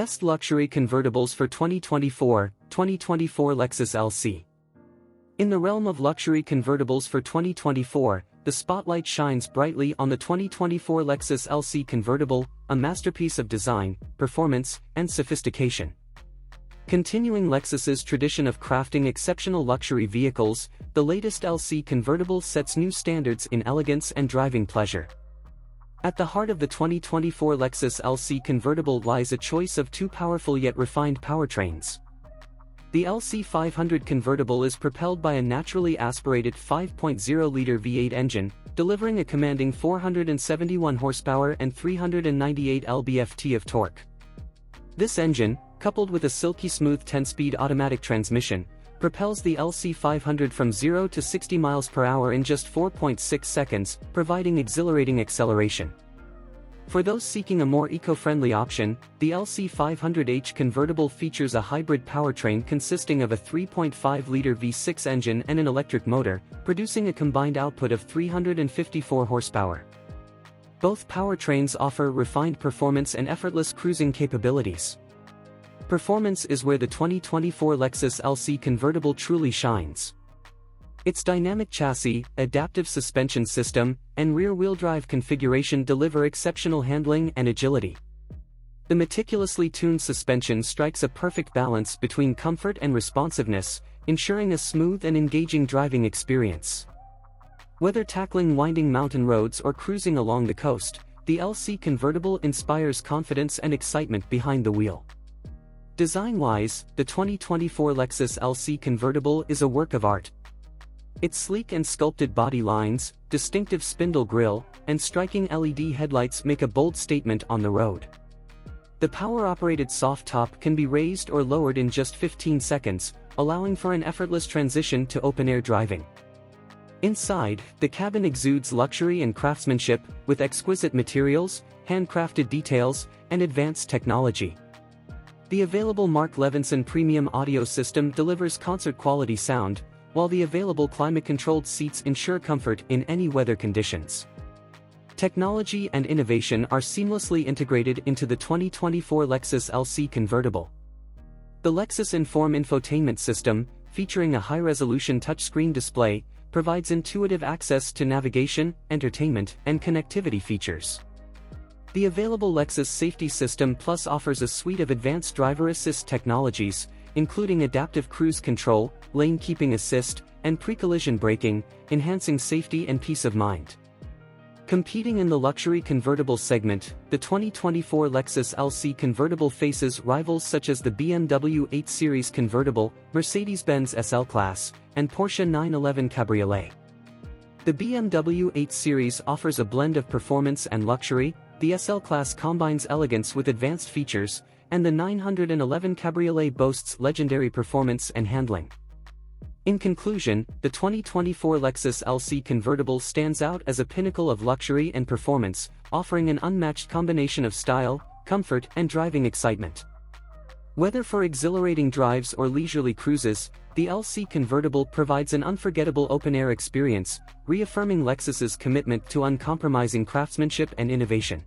Best Luxury Convertibles for 2024 Lexus LC. In the realm of luxury convertibles for 2024, the spotlight shines brightly on the 2024 Lexus LC Convertible, a masterpiece of design, performance, and sophistication. Continuing Lexus's tradition of crafting exceptional luxury vehicles, the latest LC Convertible sets new standards in elegance and driving pleasure. At the heart of the 2024 Lexus LC Convertible lies a choice of two powerful yet refined powertrains. The LC 500 Convertible is propelled by a naturally aspirated 5.0-liter V8 engine, delivering a commanding 471 horsepower and 398 lb-ft of torque. This engine, coupled with a silky smooth 10-speed automatic transmission, propels the LC 500 from 0 to 60 miles per hour in just 4.6 seconds, providing exhilarating acceleration. For those seeking a more eco-friendly option, the LC 500h Convertible features a hybrid powertrain consisting of a 3.5-liter V6 engine and an electric motor, producing a combined output of 354 horsepower. Both powertrains offer refined performance and effortless cruising capabilities. Performance is where the 2024 Lexus LC Convertible truly shines. Its dynamic chassis, adaptive suspension system, and rear-wheel drive configuration deliver exceptional handling and agility. The meticulously tuned suspension strikes a perfect balance between comfort and responsiveness, ensuring a smooth and engaging driving experience. Whether tackling winding mountain roads or cruising along the coast, the LC Convertible inspires confidence and excitement behind the wheel. Design-wise, the 2024 Lexus LC Convertible is a work of art. Its sleek and sculpted body lines, distinctive spindle grille, and striking LED headlights make a bold statement on the road. The power-operated soft top can be raised or lowered in just 15 seconds, allowing for an effortless transition to open-air driving. Inside, the cabin exudes luxury and craftsmanship, with exquisite materials, handcrafted details, and advanced technology. The available Mark Levinson premium audio system delivers concert-quality sound, while the available climate-controlled seats ensure comfort in any weather conditions. Technology and innovation are seamlessly integrated into the 2024 Lexus LC Convertible. The Lexus Inform infotainment system, featuring a high-resolution touchscreen display, provides intuitive access to navigation, entertainment, and connectivity features. The available Lexus Safety System Plus offers a suite of advanced driver assist technologies, including adaptive cruise control, lane keeping assist, and pre-collision braking, enhancing safety and peace of mind. Competing in the luxury convertible segment, the 2024 Lexus LC Convertible faces rivals such as the BMW 8 Series Convertible, Mercedes-Benz SL Class, and Porsche 911 Cabriolet. The BMW 8 Series offers a blend of performance and luxury, the SL Class combines elegance with advanced features, and the 911 Cabriolet boasts legendary performance and handling. In conclusion, the 2024 Lexus LC Convertible stands out as a pinnacle of luxury and performance, offering an unmatched combination of style, comfort, and driving excitement. Whether for exhilarating drives or leisurely cruises, the LC Convertible provides an unforgettable open-air experience, reaffirming Lexus's commitment to uncompromising craftsmanship and innovation.